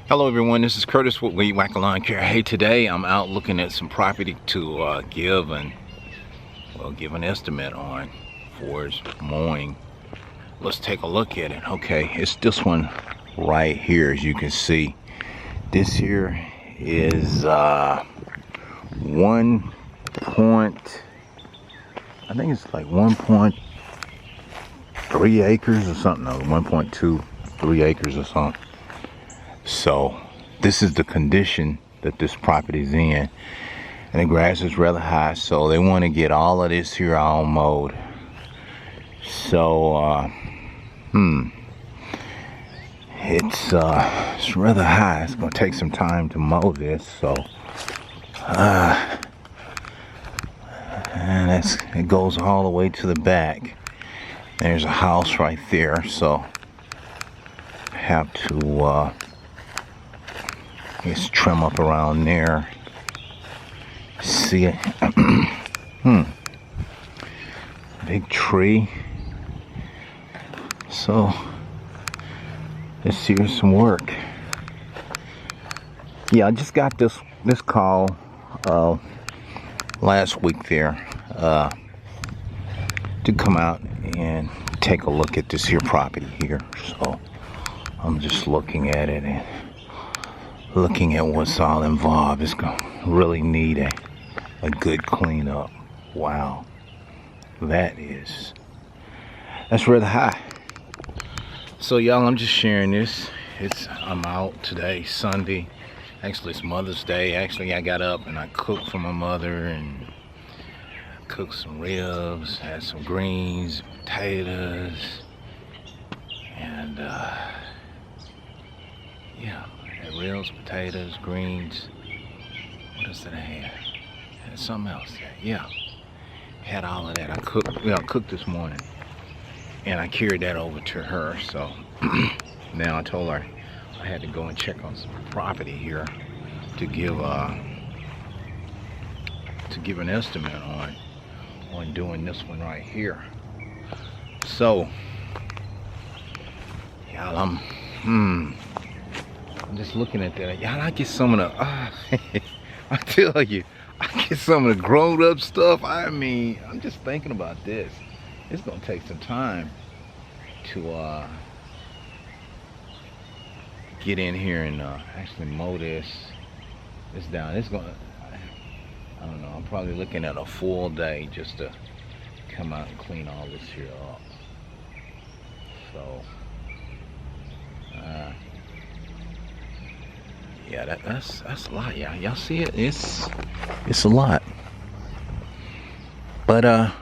Hello everyone, this is Curtis with Weed Whacker Lawn Care. Hey, today I'm out looking at some property to give an estimate on for its mowing. Let's take a look at it. Okay, it's this one right here. As you can see, this here is 1 point, I think it's like 1.3 acres or something. No, 1.23 acres or something. So this is the condition that this property is in, and the grass is rather high, so they want to get all of this here all mowed. So it's rather high. It's gonna take some time to mow this, so and it goes all the way to the back. There's a house right there, so I have to just trim up around there. See it? Big tree. So let's see, here's some work. Yeah, I just got this call last week there to come out and take a look at this here property here. So I'm just looking at it and looking at what's all involved. It's gonna really need a good cleanup. Wow, that's rather high. So y'all, I'm just sharing this. I'm out today, Sunday. Actually, it's Mother's Day. Actually, I got up and I cooked for my mother and cooked some ribs, had some greens, potatoes, and yeah. Ribs, potatoes, greens. What else did I have? Had something else there. Yeah, had all of that. I cooked this morning, and I carried that over to her. So now I told her I had to go and check on some property here to give an estimate on doing this one right here. So y'all, I'm just looking at that. Y'all, I get some of the I tell you, I get some of the grown up stuff. I mean, I'm just thinking about this. It's gonna take some time to get in here and actually mow this down. It's gonna, I don't know, I'm probably looking at a full day just to come out and clean all this here up. So yeah, that's a lot. Yeah, y'all see it? It's a lot. But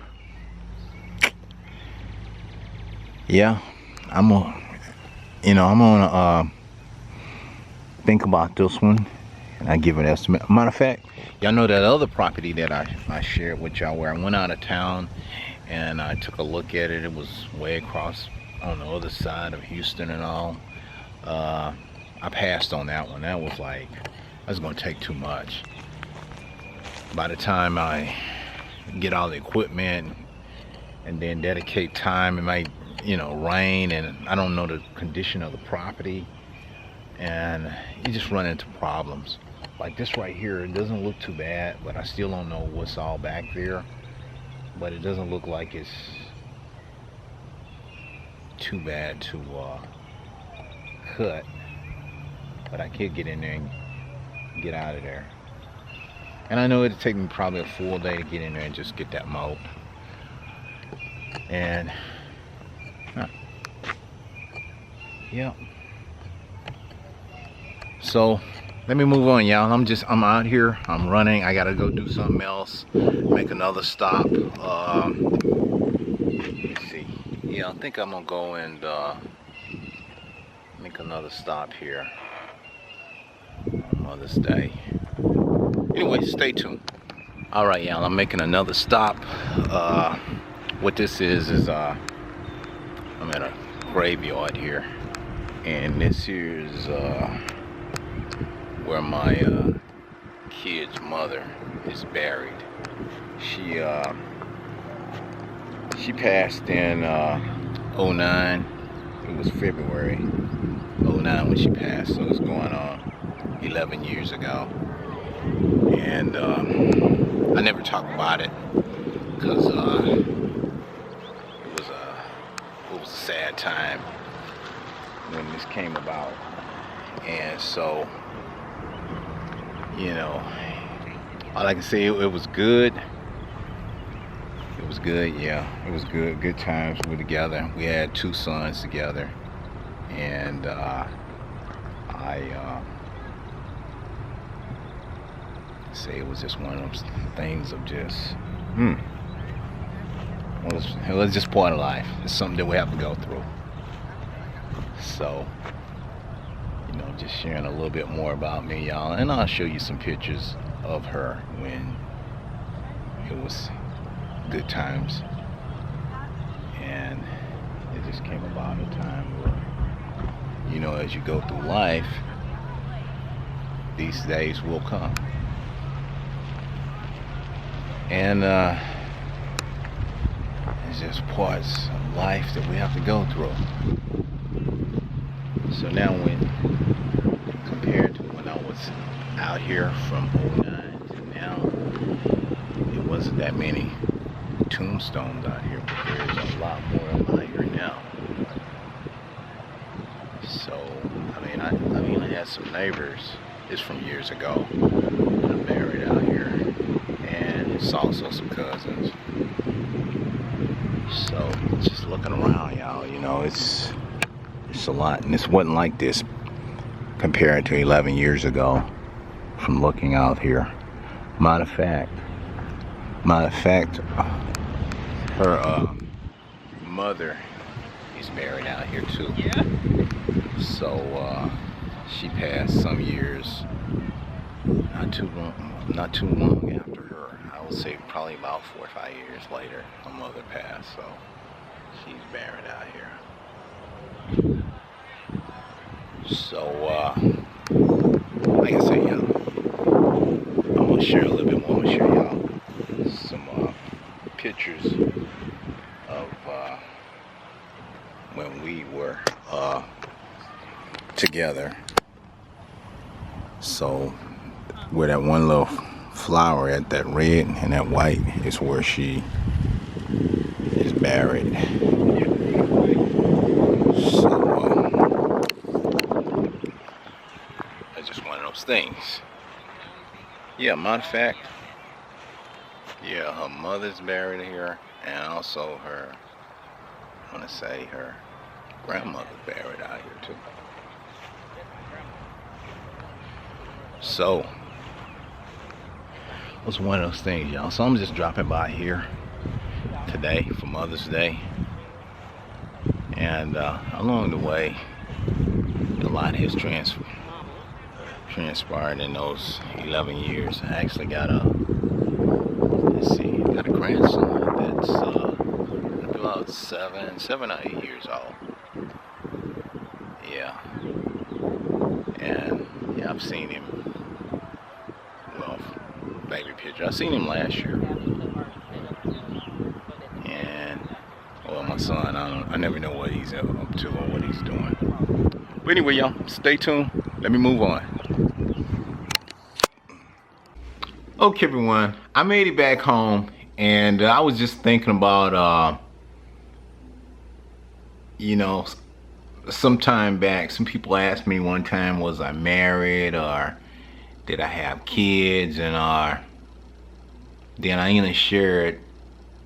yeah, I'm gonna think about this one and I give an estimate. Matter of fact, y'all know that other property that I shared with y'all where I went out of town and I took a look at it. It was way across on the other side of Houston and all. I passed on that one. That was like, that's gonna take too much. By the time I get all the equipment and then dedicate time, it might, rain, and I don't know the condition of the property, and you just run into problems. Like this right here, it doesn't look too bad, but I still don't know what's all back there. But it doesn't look like it's too bad to cut. But I could get in there and get out of there. And I know it'd take me probably a full day to get in there and just get that mowed. And yeah. So let me move on, y'all. I'm out here. I'm running. I gotta go do something else. Make another stop. Let's see. Yeah, I think I'm gonna go and make another stop here on Mother's Day. Anyway, stay tuned. All right, y'all, I'm making another stop. What this is I'm at a graveyard here, and this here is where my kid's mother is buried. She passed in '09. It was February '09. '09 when she passed, so it's going on 11 years ago. And I never talk about it because it was a sad time when this came about. And so, you know, all I can say, it was good. It was good, yeah. It was good. Good times. We were together. We had 2 sons together, and I say it was just one of those things of just, it was just part of life. It's something that we have to go through. So, you know, just sharing a little bit more about me, y'all, and I'll show you some pictures of her when it was good times. And it just came about a time where, you know, as you go through life, these days will come. And it's just parts of life that we have to go through. So now, when compared to when I was out here from '09 to now, it wasn't that many tombstones out here, but there's a lot more out here now. So I mean I had some neighbors. It's from years ago that I married out here, and it's also some cousins. So just looking around, y'all, you know, it's a lot, and this wasn't like this compared to 11 years ago from looking out here. Matter of fact, her mother is buried out here too. Yeah. So she passed some years, not too long after her. I would say probably about 4 or 5 years later, her mother passed. So she's buried out here. So like I said, y'all, I'm gonna share a little bit more. I'm gonna share y'all some pictures of when we were together. So where that one little flower at, that red and that white, is where she is buried. So it's just one of those things. Yeah, matter of fact, yeah, her mother's buried here, and also her, I want to say her grandmother's buried out here too. So it was one of those things, y'all. So I'm just dropping by here today for Mother's Day, and along the way, a lot has transpired in those 11 years. I actually got a grandson that's about 7 or 8 years old. Yeah, and yeah, I've seen him. Well, baby picture. I seen him last year, and well, my son, I never know what he's up to or what he's doing. But anyway, y'all, stay tuned. Let me move on. Okay, everyone, I made it back home, and I was just thinking about, you know, some time back, some people asked me one time, was I married or did I have kids? And then I even shared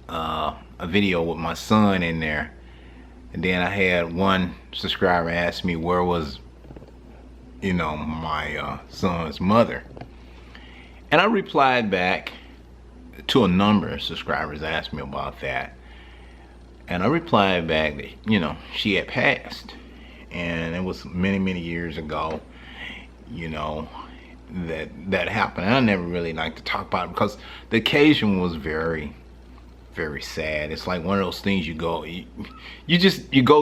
a video with my son in there. And then I had one subscriber ask me where was, you know, my son's mother. And I replied back to a number of subscribers that asked me about that. And I replied back that, you know, she had passed. And it was many, many years ago, you know, that happened. And I never really liked to talk about it because the occasion was very, very sad. It's like one of those things you go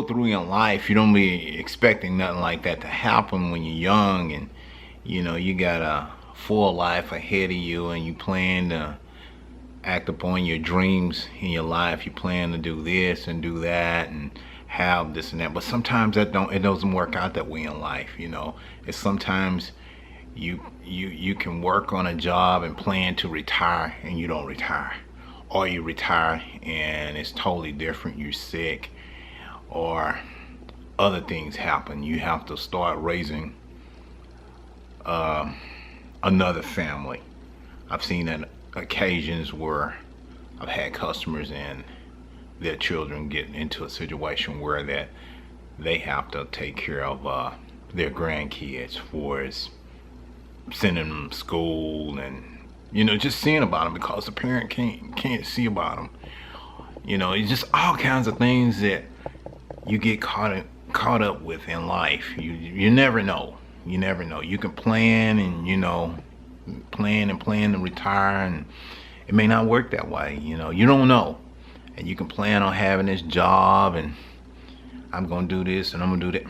through in life. You don't be expecting nothing like that to happen when you're young, and you know, you got a full life ahead of you, and you plan to act upon your dreams in your life. You plan to do this and do that and have this and that. But sometimes it doesn't work out that way in life. It's sometimes you can work on a job and plan to retire and you don't retire, or you retire and it's totally different. You're sick, or other things happen. You have to start raising another family. I've seen that occasions where I've had customers and their children get into a situation where that they have to take care of their grandkids, for as sending them to school, and just seeing about them because the parent can't see about them. It's just all kinds of things that you get caught up with in life. You never know. You can plan and plan to retire, and it may not work that way. You don't know. And you can plan on having this job, and I'm gonna do this and I'm gonna do that.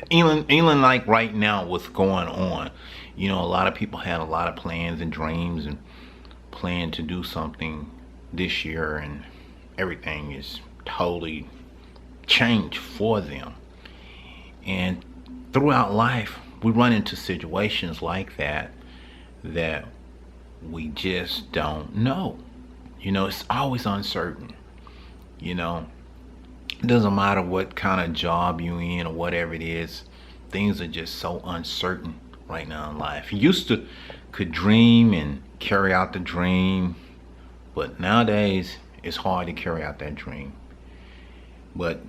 Even like right now, what's going on, a lot of people had a lot of plans and dreams and plan to do something this year, and everything is totally changed for them. And throughout life, we run into situations like that we just don't know. It's always uncertain. It doesn't matter what kind of job you're in or whatever it is. Things are just so uncertain right now in life. You used to could dream and carry out the dream, but nowadays it's hard to carry out that dream. But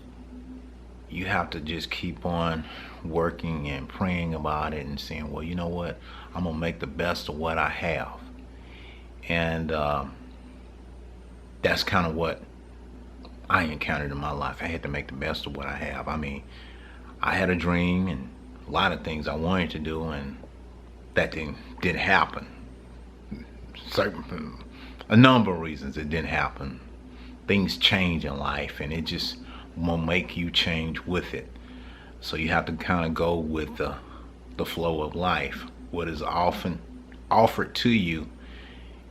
you have to just keep on working and praying about it and saying, well, you know what? I'm gonna make the best of what I have. And that's kind of what I encountered in my life. I had to make the best of what I have. I mean, I had a dream and a lot of things I wanted to do, and that didn't happen. A number of reasons it didn't happen. Things change in life, and it just will make you change with it. So you have to kind of go with the flow of life. What is often offered to you,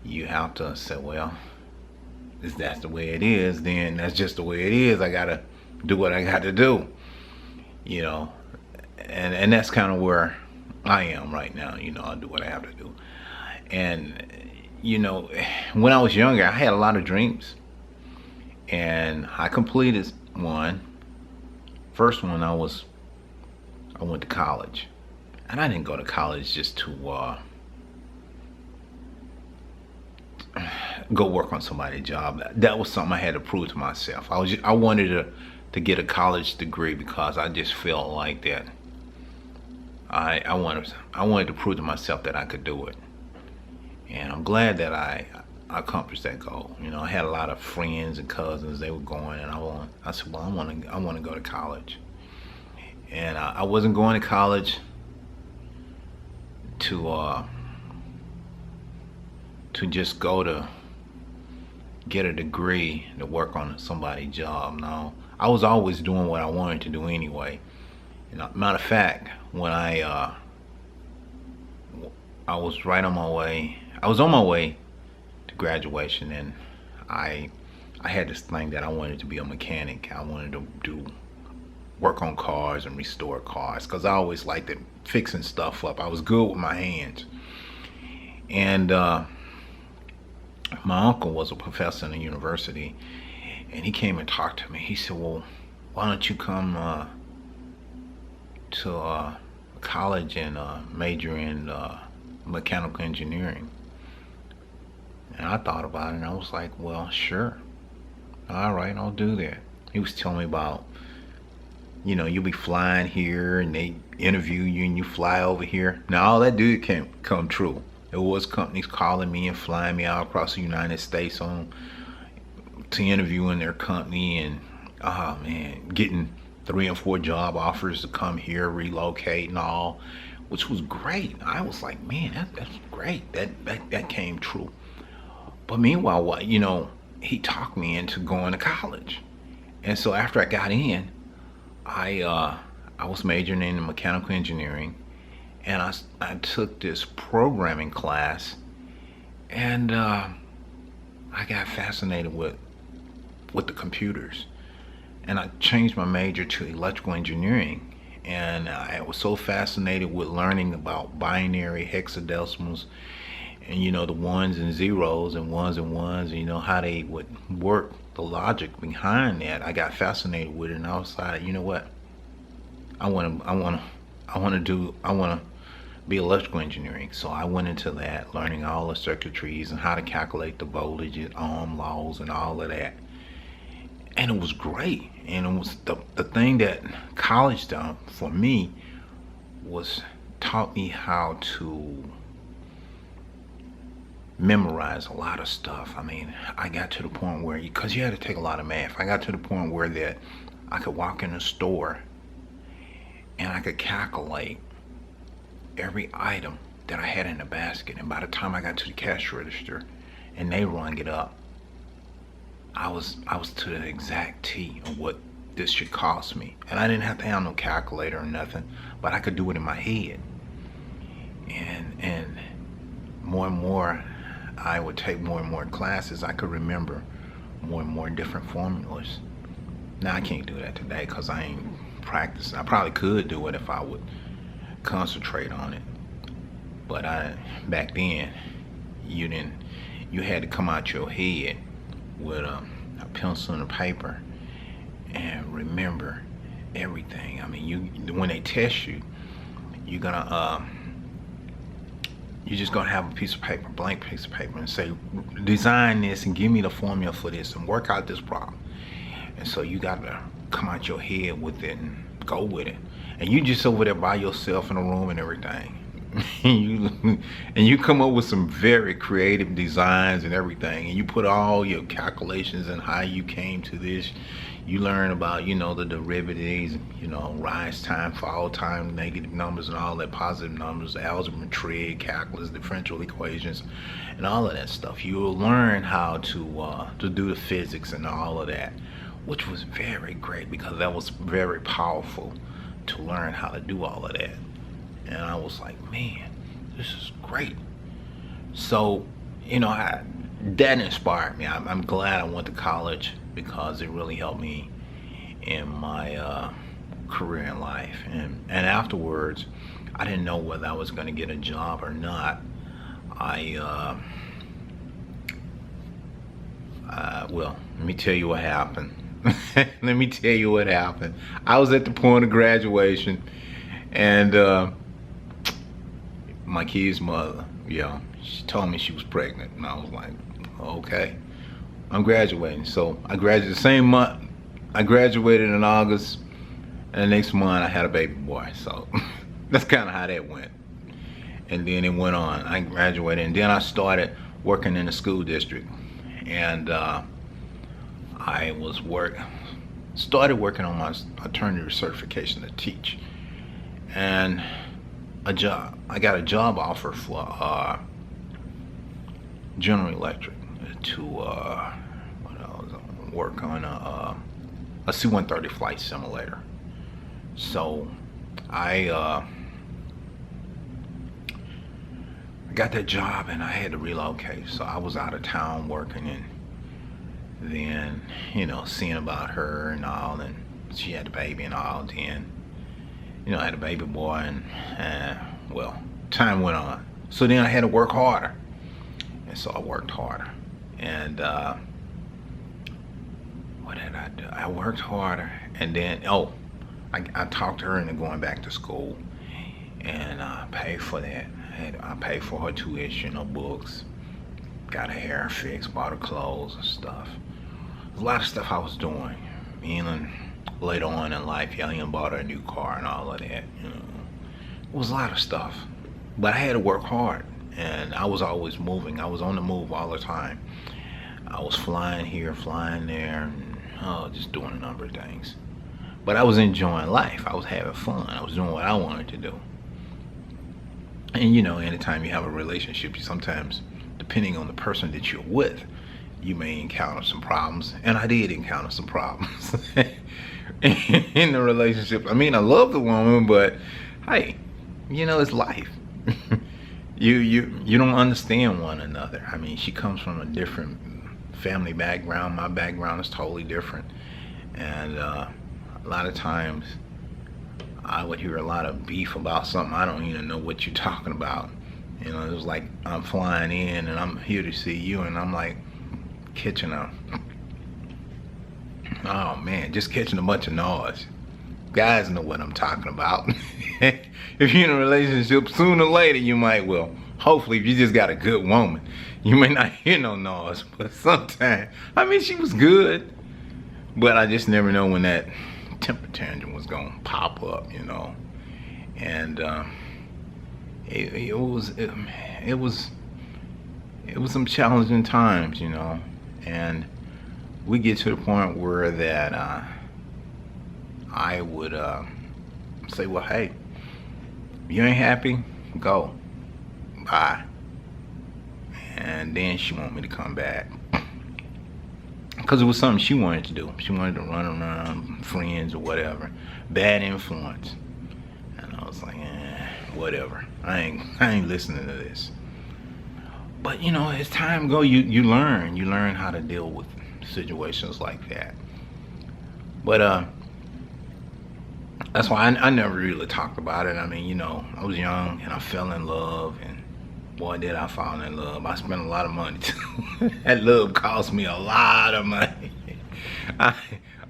you have to say, well, if that's the way it is, then that's just the way it is. I gotta do what I got to do, and that's kind of where I am right now. I do what I have to do. And when I was younger, I had a lot of dreams, and I completed one. First one, I went to college, and I didn't go to college just to go work on somebody's job. That was something I had to prove to myself. I wanted to get a college degree because I just felt like that I wanted to prove to myself that I could do it. And I'm glad that I accomplished that goal. I had a lot of friends and cousins, they were going, and I said, well, I want to go to college. And I wasn't going to college to just go to get a degree to work on somebody's job. No, I was always doing what I wanted to do anyway. Matter of fact, when I was on my way to graduation, and I had this thing that I wanted to be a mechanic. I wanted to work on cars and restore cars, because I always liked it, fixing stuff up. I was good with my hands. And my uncle was a professor in a university, and he came and talked to me. He said, well, why don't you come to college and major in mechanical engineering? And I thought about it, and I was like, well, sure, all right, I'll do that. He was telling me about, you'll be flying here and they interview you and you fly over here. Now all that can't come true. There was companies calling me and flying me out across the United States to interview in their company, and getting 3 and 4 job offers to come here, relocate and all, which was great. I was like, man, that's great. That came true. But meanwhile, he talked me into going to college. And so after I got in, I was majoring in mechanical engineering, and I took this programming class, and I got fascinated with the computers. and I changed my major to electrical engineering. And I was so fascinated with learning about binary hexadecimals, and the ones and zeros and ones, and how they would work, the logic behind that. I got fascinated with it, and I was like, you know what, I want to be electrical engineering. So I went into that, learning all the circuitries and how to calculate the voltage and Ohm laws and all of that. And it was great. And it was the thing that college done for me was taught me how to memorize a lot of stuff. I mean, I got to the point where, because you had to take a lot of math, I got to the point where that I could walk in a store and I could calculate every item that I had in the basket. And by the time I got to the cash register and they rung it up, I was to the exact T of what this should cost me. And I didn't have to have no calculator or nothing, but I could do it in my head. And more and more I would take more and more classes, I could remember more and more different formulas. Now I can't do that today because I ain't practicing. I probably could do it if I would concentrate on it, but back then you had to come out your head with a pencil and a paper and remember everything. I mean, when they test you, you're just gonna have a piece of paper, blank piece of paper, and say, design this and give me the formula for this and work out this problem. And so you gotta come out your head with it and go with it. And you just over there by yourself in a room and everything. and you come up with some very creative designs and everything, and you put all your calculations and how you came to this. You learn about the derivatives, rise time, fall time, negative numbers and all that, positive numbers, algebra, trig, calculus, differential equations, and all of that stuff. You'll learn how to do the physics and all of that, which was very great because that was very powerful to learn how to do all of that. And I was like, man, this is great. So, that inspired me. I'm glad I went to college because it really helped me in my career in life. And afterwards, I didn't know whether I was going to get a job or not. Well, let me tell you what happened. Let me tell you what happened. I was at the point of graduation, and my kid's mother, she told me she was pregnant, and I was like, okay, I'm graduating. So I graduated the same month. I graduated in August, and the next month I had a baby boy. So that's kind of how that went. And then it went on. I graduated, and then I started working in the school district, and I started working on my alternative certification to teach, and I got a job offer for General Electric to work on a C-130 flight simulator. So I got that job and I had to relocate. So I was out of town working, and then seeing about her and all, and she had a baby and all. Then I had a baby boy, and well, time went on. So then I had to work harder, and so I worked harder. And what did I do? I worked harder, and then I talked her into going back to school, and I paid for that. I paid for her tuition, her books, got her hair fixed, bought her clothes and stuff. There's a lot of stuff I was doing. And later on in life, I even bought her a new car and all of that. It was a lot of stuff, but I had to work hard, and I was always moving. I was on the move all the time. I was flying here, flying there, and just doing a number of things. But I was enjoying life. I was having fun. I was doing what I wanted to do. And anytime you have a relationship, you sometimes, depending on the person that you're with, you may encounter some problems. And I did encounter some problems in the relationship. I mean, I love the woman, but hey, it's life. you don't understand one another. I mean, she comes from a different family background. My background is totally different. And a lot of times I would hear a lot of beef about something. I don't even know what you're talking about. You know, it was like I'm flying in and I'm here to see you, and I'm like catching oh man, just catching a bunch of noise. Guys know what I'm talking about. If you're in a relationship, sooner or later you might, well, hopefully if you just got a good woman, you may not hear no noise. But sometimes, I mean, she was good, but I just never know when that temper tantrum was gonna pop up, you know. And it was some challenging times, you know. And we get to the point where that I would say, well, hey, you ain't happy, go, bye. And then she want me to come back because it was something she wanted to do. She wanted to run around friends or whatever, bad influence. And I was like, whatever. I ain't listening to this. But you know, as time go, you learn how to deal with situations like that. But that's why I never really talked about it. I mean, you know, I was young and I fell in love, and boy, did I fall in love. I spent a lot of money too. That love cost me a lot of money. I'm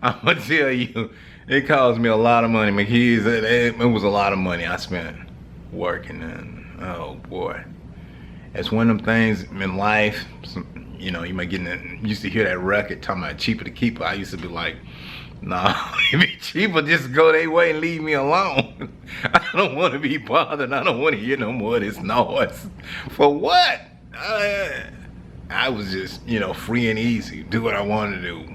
gonna tell you, it cost me a lot of money. My kids, it was a lot of money I spent working, and oh boy. It's one of them things in life, you know, you might get used to hear that record talking about cheaper to keep. I used to be like, nah, it'd be cheaper just go their way and leave me alone. I don't want to be bothered. I don't want to hear no more of this noise. For what? I was just, you know, free and easy, do what I wanted to do.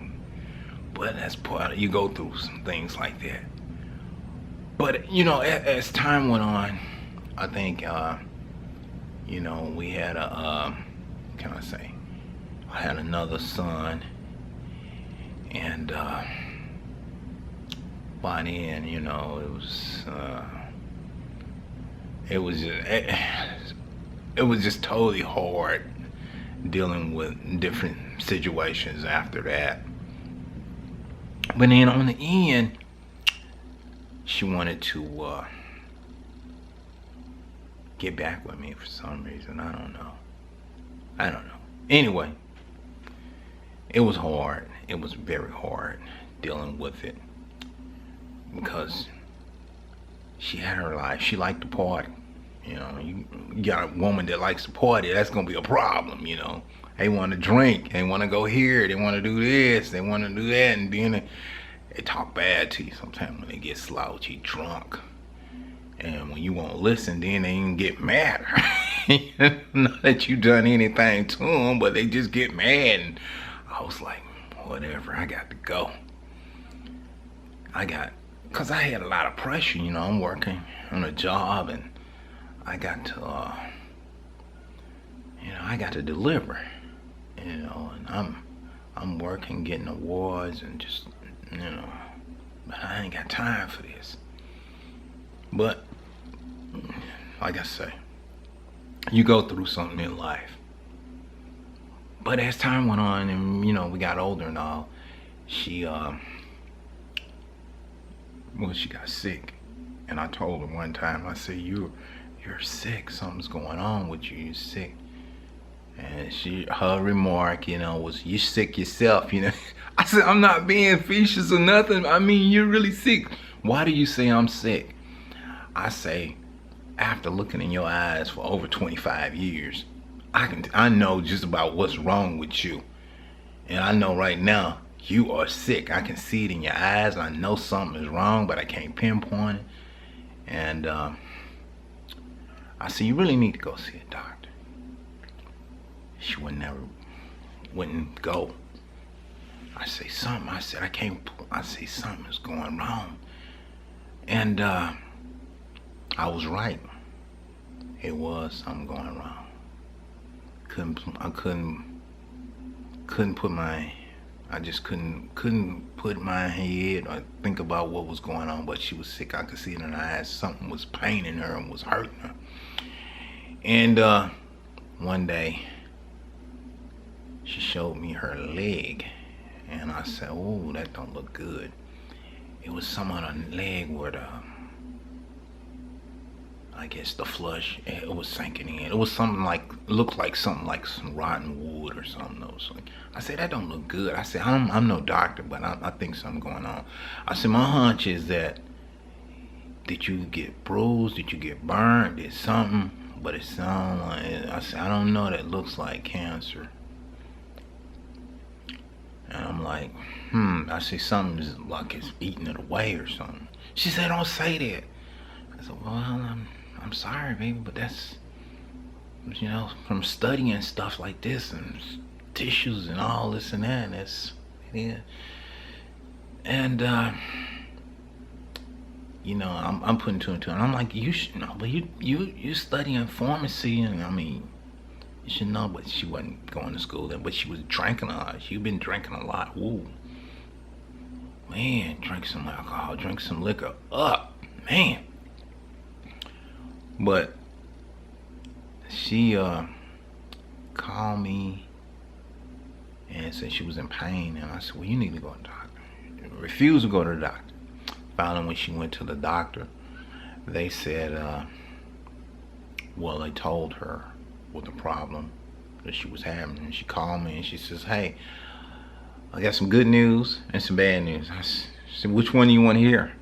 But that's part of, you go through some things like that. But, you know, as time went on, I think, you know, we had can I say, I had another son, and by then, you know, it was just totally hard dealing with different situations after that. But then on the end, she wanted to get back with me for some reason. I don't know. Anyway, it was hard. It was very hard dealing with it because she had her life. She liked to party. You know, you got a woman that likes to party, that's gonna be a problem, you know. They want to drink, they want to go here, they want to do this, they want to do that, and then they talk bad to you sometimes when they get slouchy drunk. And when you won't listen, then they even get mad. Not that you done anything to them, but they just get mad. And I was like, whatever, I got to go. Because I had a lot of pressure, you know. I'm working on a job, and I got to, you know, I got to deliver, you know, and I'm working, getting awards, and just, you know, but I ain't got time for this. But like I say, you go through something in life. But as time went on, and you know, we got older and all, she she got sick. And I told her one time, I said, you're sick, something's going on with you, you're sick. And her remark, you know, was, you sick yourself, you know. I said, I'm not being facetious or nothing. I mean, you're really sick. Why do you say I'm sick? I say, after looking in your eyes for over 25 years, I know just about what's wrong with you. And I know right now you are sick. I can see it in your eyes. I know something is wrong, but I can't pinpoint it. And I said, you really need to go see a doctor. She wouldn't go. I say something. I said, I say something is going wrong. And I was right. It was something going wrong. I just couldn't put my head or think about what was going on, but she was sick. I could see it in her eyes. Something was paining her and was hurting her. And one day, she showed me her leg, And I said, oh, that don't look good. It was some on her leg where I guess the flush, it was sinking in. It was something like, looked like something like some rotten wood or something. So I said, that don't look good. I said, I'm no doctor, but I think something going on. I said, my hunch is that, did you get bruised? Did you get burned? Did something? But it sounds like, I said, I don't know, that looks like cancer. And I'm like, I see something is like it's eating it away or something. She said, don't say that. I said, well, I'm sorry, baby, but that's, you know, from studying stuff like this and tissues and all this and that, and that's, yeah. And, you know, I'm putting two and two, and I'm like, you should know, but you studying pharmacy, and I mean, you should know. But she wasn't going to school then, but she was drinking a lot. She'd been drinking a lot. Ooh, man, drink some alcohol, drink some liquor up, man. But she called me and said she was in pain, and I said, well, you need to go to the doctor. Refused to go to the doctor. Finally, when she went to the doctor, they said, well, they told her what the problem that she was having. And she called me and she says, hey, I got some good news and some bad news. I said, which one do you want to hear?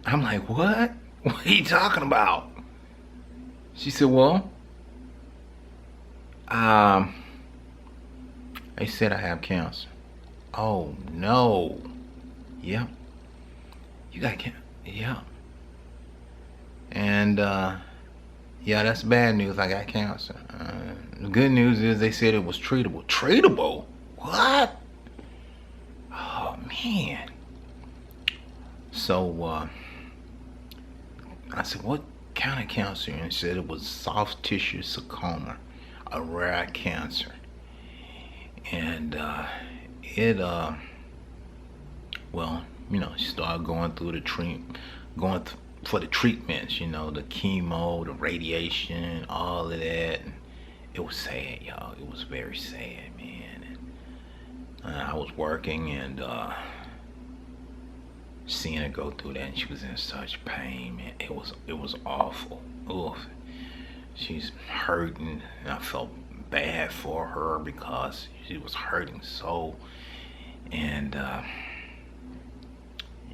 I'm like, what? What are you talking about? She said, well, they said I have cancer. Oh, no. Yep. You got cancer. Yeah. And, yeah, that's bad news. I got cancer. The good news is they said it was treatable. Treatable? What? Oh, man. So, I said, what kind of cancer? And he said it was soft tissue sarcoma, a rare cancer. And, well, you know, she started going through the for the treatments, you know, the chemo, the radiation, all of that. And it was sad, y'all. It was very sad, man. And I was working and seeing her go through that, and she was in such pain, man. It was awful. Oof. She's hurting, and I felt bad for her because she was hurting so. And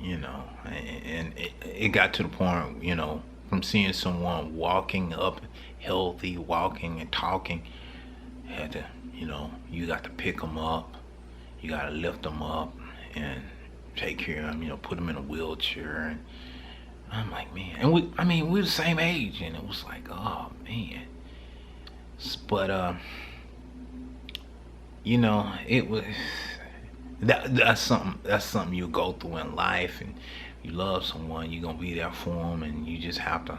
you know, and it got to the point, you know, from seeing someone walking up healthy, walking and talking, had to, you know, you got to pick them up, you got to lift them up and take care of them, you know, put them in a wheelchair. And I'm like, man, and we were the same age, and it was like, oh man. But you know, it was that's something you go through in life, and you love someone, you're gonna be there for them, and you just have to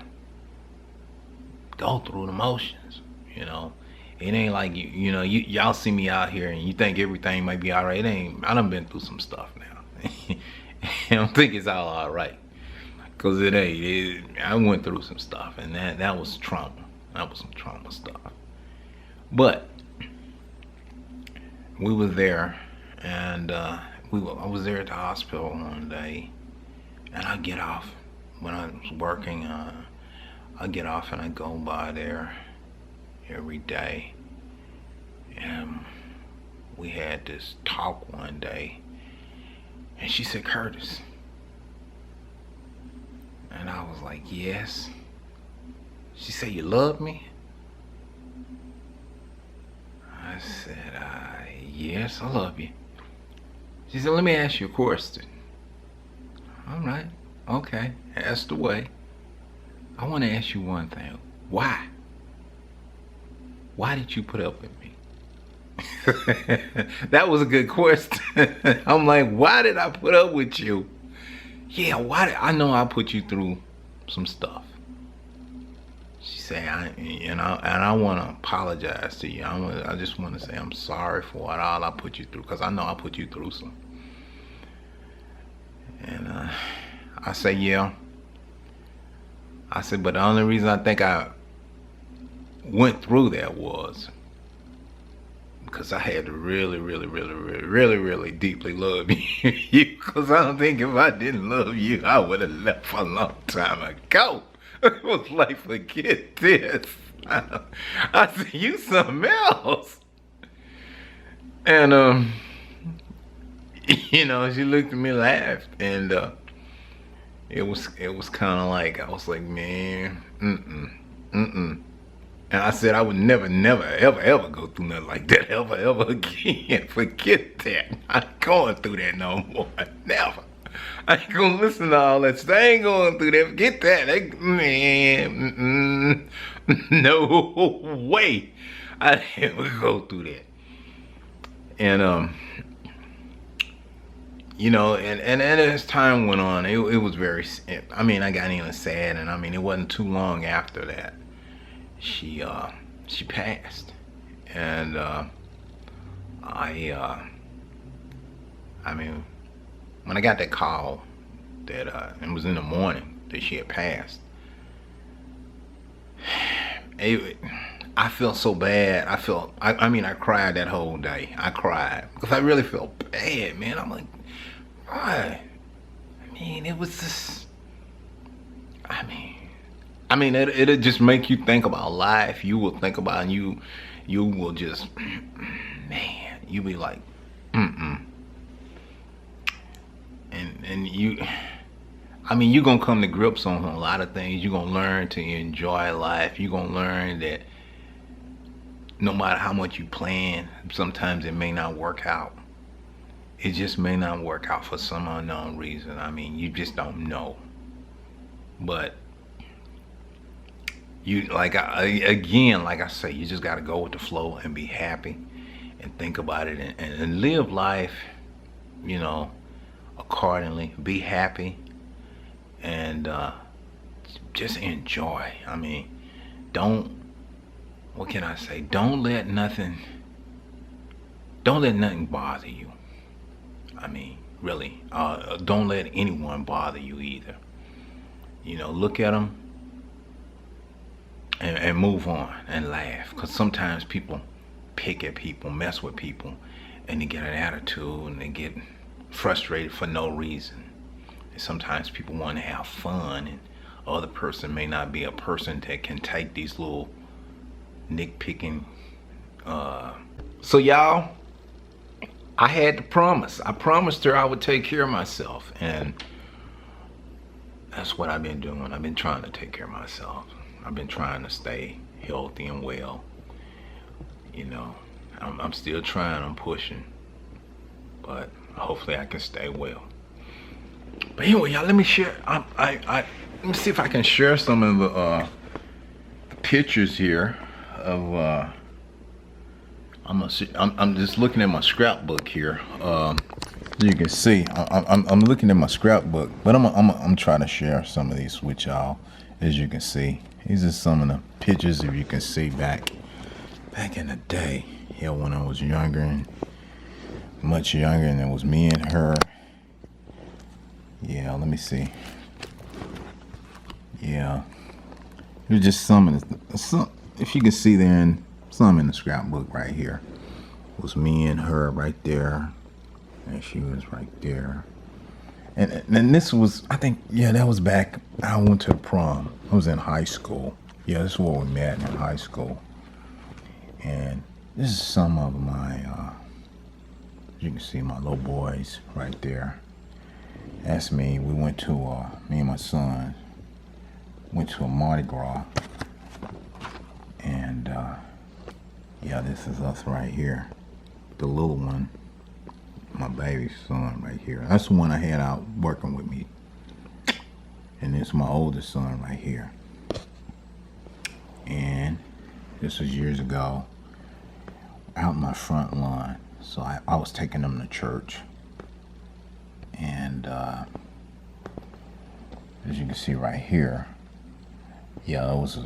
go through the motions, you know. It ain't like you know, y'all see me out here and you think everything might be all right. It ain't. I done been through some stuff now. I don't think it's all right, cause it ain't. I went through some stuff, and that was trauma. That was some trauma stuff. But we were there, and I was there at the hospital one day, and I get off when I was working. I get off and I go by there every day, and we had this talk one day, and she said, Curtis, and I was like, yes. She said, you love me? I said, yes, I love you. She said, let me ask you a question. All right, okay, ask away. I want to ask you one thing. Why? Why did you put up with me? That was a good question. I'm like, why did I put up with you? Yeah, why? I know I put you through some stuff. She said, I want to apologize to you. I just want to say I'm sorry for what all I put you through, because I know I put you through some. And I say, yeah. I said, but the only reason I think I went through that was because I had to really, really, really, really, really, really deeply love you. Because I don't think if I didn't love you, I would have left a long time ago. It was like, forget this. I see you something else. And you know, she looked at me, laughed, and it was kind of like, I was like, man, And I said I would never, never, ever, ever go through nothing like that ever again. Forget that. I ain't going through that no more. Never. I ain't gonna listen to all that stuff. I ain't going through that. Forget that. Man, no way. I never go through that. And you know, and as time went on, it was very. I mean, I got even sad, and I mean, it wasn't too long after that she passed, and I mean, when I got that call that it was in the morning that she had passed, I felt so bad. I mean, I cried that whole day. I cried because I really felt bad, man. I'm like, why? I mean, it was just, I mean, it'll just make you think about life. You will think about, and you will just, man, you be like, and you, I mean, you're gonna come to grips on a lot of things. You're gonna learn to enjoy life. You're gonna learn that no matter how much you plan, sometimes it may not work out. It just may not work out for some unknown reason. I mean, you just don't know. But you, like, again, like I say, you just got to go with the flow and be happy and think about it, and live life, you know, accordingly. Be happy and just enjoy. I mean, what can I say? Don't let nothing bother you. I mean, really, don't let anyone bother you either. You know, look at them and move on and laugh. Because sometimes people pick at people, mess with people, and they get an attitude and they get frustrated for no reason. And sometimes people want to have fun, and other person may not be a person that can take these little nitpicking. So y'all, I had to promise. I promised her I would take care of myself, and that's what I've been doing. I've been trying to take care of myself. I've been trying to stay healthy and well. You know, I'm still trying. I'm pushing, but hopefully I can stay well. But anyway, y'all, let me share. Let me see if I can share some of the pictures here of. I'm just looking at my scrapbook here. You can see I'm looking at my scrapbook, but I'm trying to share some of these with y'all. As you can see, these are some of the pictures, if you can see, back in the day. Yeah, when I was younger, and much younger, and it was me and her. Yeah, let me see. Yeah, it was just some of the, if you can see there, and some in the scrapbook right here. It was me and her right there, and she was right there. And this was, I think, yeah, that was back, I went to the prom. I was in high school. Yeah, this is where we met, in high school. And this is some of my, you can see my little boys right there. That's me. We went to, me and my son, went to a Mardi Gras. And, yeah, this is us right here. The little one, my baby son right here. That's the one I had out working with me. And this is my oldest son right here. And this was years ago, out in my front lawn. So I was taking them to church. And as you can see right here, yeah, it was,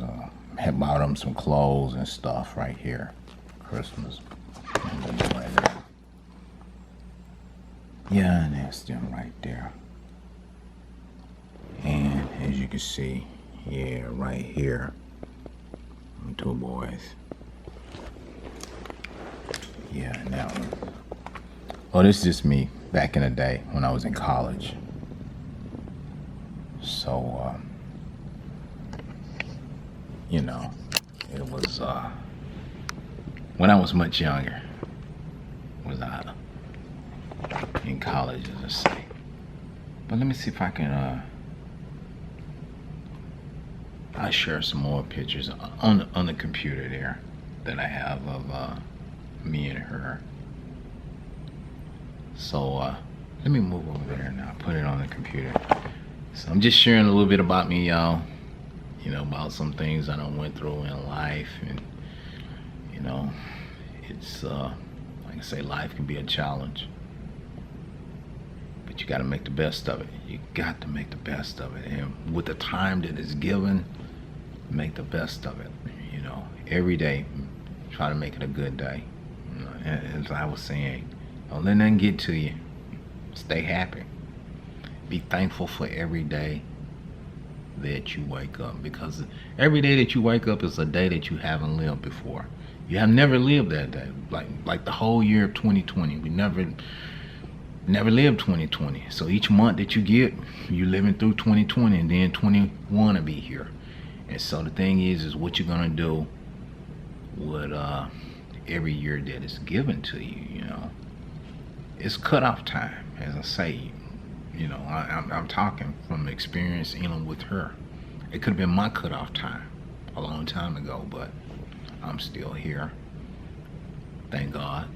had bought them some clothes and stuff right here. Christmas. Yeah, and that's them right there. And as you can see, yeah, right here, two boys. Yeah, now. Oh, this is just me back in the day when I was in college. So, you know, it was when I was much younger. Was I in college, as I say. But let me see if I can. I'll share some more pictures on the computer there that I have of me and her. So let me move over there and I'll put it on the computer. So I'm just sharing a little bit about me, y'all. You know, about some things I done went through in life, and you know, it's like I say, life can be a challenge, but you got to make the best of it. You got to make the best of it, and with the time that is given, make the best of it. You know, every day, try to make it a good day. You know, as I was saying, don't let nothing get to you. Stay happy. Be thankful for every day that you wake up, because every day that you wake up is a day that you haven't lived before. You have never lived that day, like the whole year of 2020. We never lived 2020. So each month that you get, you living through 2020, and then 21 will be here. And so the thing is what you're gonna do with every year that is given to you. You know, it's cutoff time, as I say. You know, I'm talking from experience dealing with her. It could have been my cutoff time a long time ago, but I'm still here. Thank God.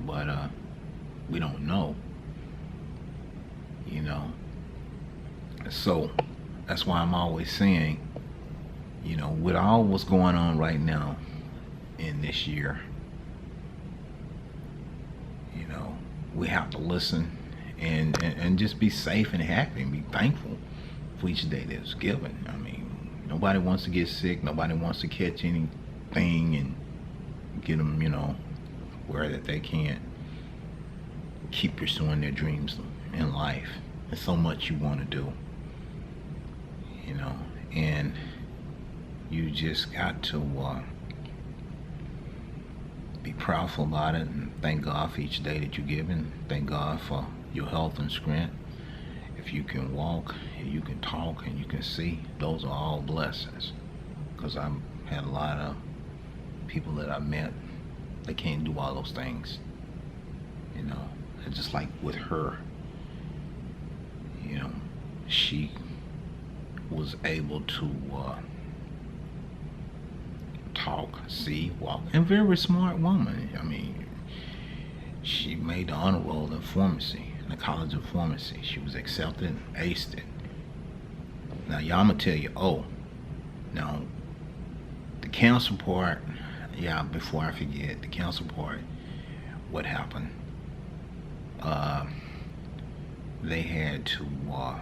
But we don't know. You know. So that's why I'm always saying, you know, with all what's going on right now in this year, you know, we have to listen and just be safe and happy and be thankful for each day that's given. I mean, nobody wants to get sick. Nobody wants to catch anything and get them, you know, where that they can't keep pursuing their dreams in life. There's so much you want to do, you know, and you just got to be proudful about it and thank God for each day that you're given. Thank God for your health and strength. If you can walk, and you can talk, and you can see, those are all blessings. Because I've had a lot of people that I met, they can't do all those things. You know, it's just like with her. You know, she was able to talk, see, walk, and very smart woman. I mean, she made the honor roll in pharmacy, in the College of Pharmacy. She was accepted, aced it. Now, y'all, I'm gonna tell you, now, the council part, yeah, before I forget, the council part, what happened, they had to, you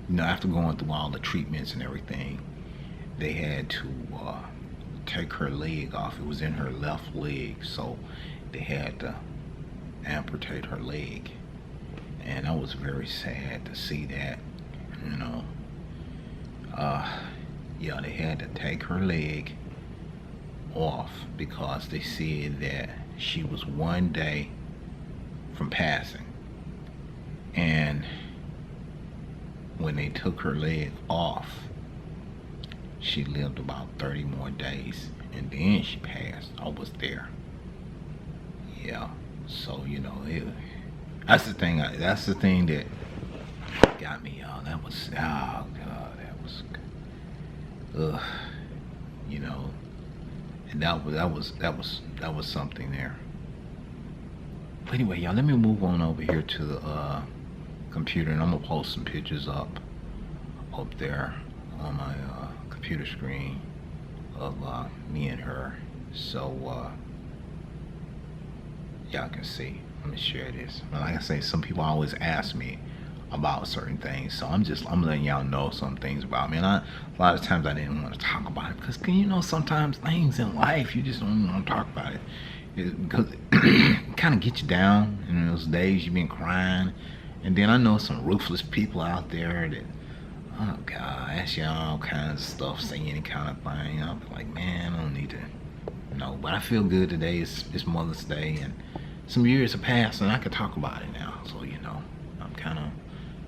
know, after going through all the treatments and everything, they had to take her leg off. It was in her left leg, so they had to amputate her leg. And I was very sad to see that, you know. Yeah, they had to take her leg off because they said that she was one day from passing. And when they took her leg off, she lived about 30 more days, and then she passed. I was there. Yeah, so you know, that's the thing. That's the thing that got me, y'all. That was, oh God, that was, you know, and that was something there. But anyway, y'all, let me move on over here to the computer, and I'm gonna post some pictures up there on my computer screen of me and her, so y'all can see. Let me share this. Like I say, some people always ask me about certain things, so I'm letting y'all know some things about me. And a lot of times I didn't want to talk about it because, you know, sometimes things in life you just don't want to talk about it, because it kind of gets you down in those days you've been crying. And then I know some ruthless people out there that, oh God, ask you all kinds of stuff, say any kind of thing. I'm like, man, I don't need to No, but I feel good today. It's Mother's Day, and some years have passed, and I can talk about it now. So you know, I'm kind of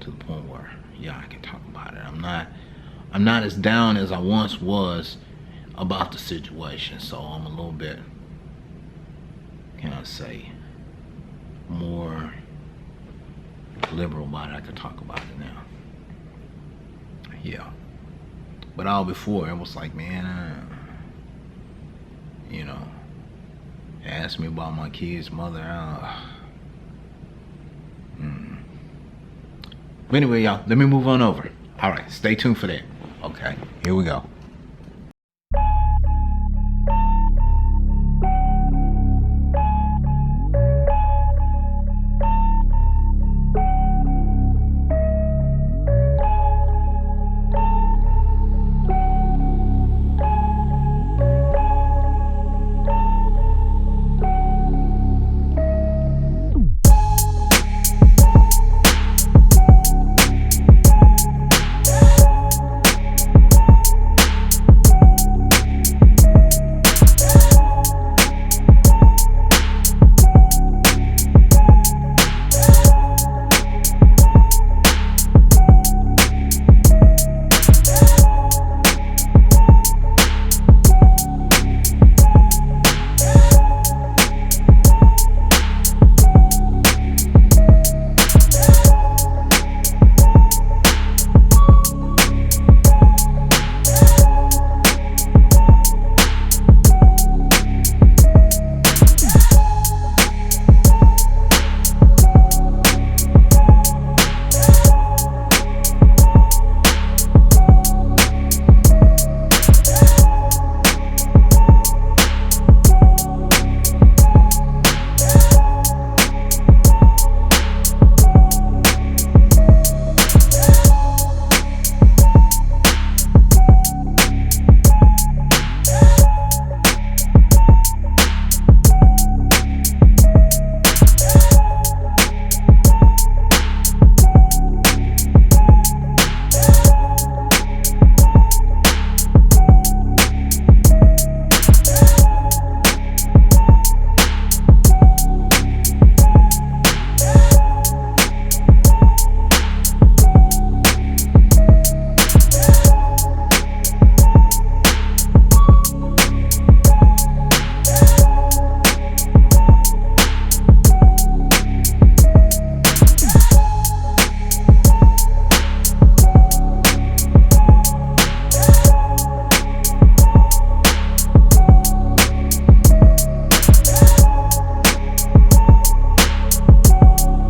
to the point where, yeah, I can talk about it. I'm not as down as I once was about the situation. So I'm a little bit, can I say, more liberal about it. I can talk about it now. Yeah. But all before, it was like, man, you know, ask me about my kid's mother. But anyway, y'all, let me move on over. All right, stay tuned for that. Okay, here we go.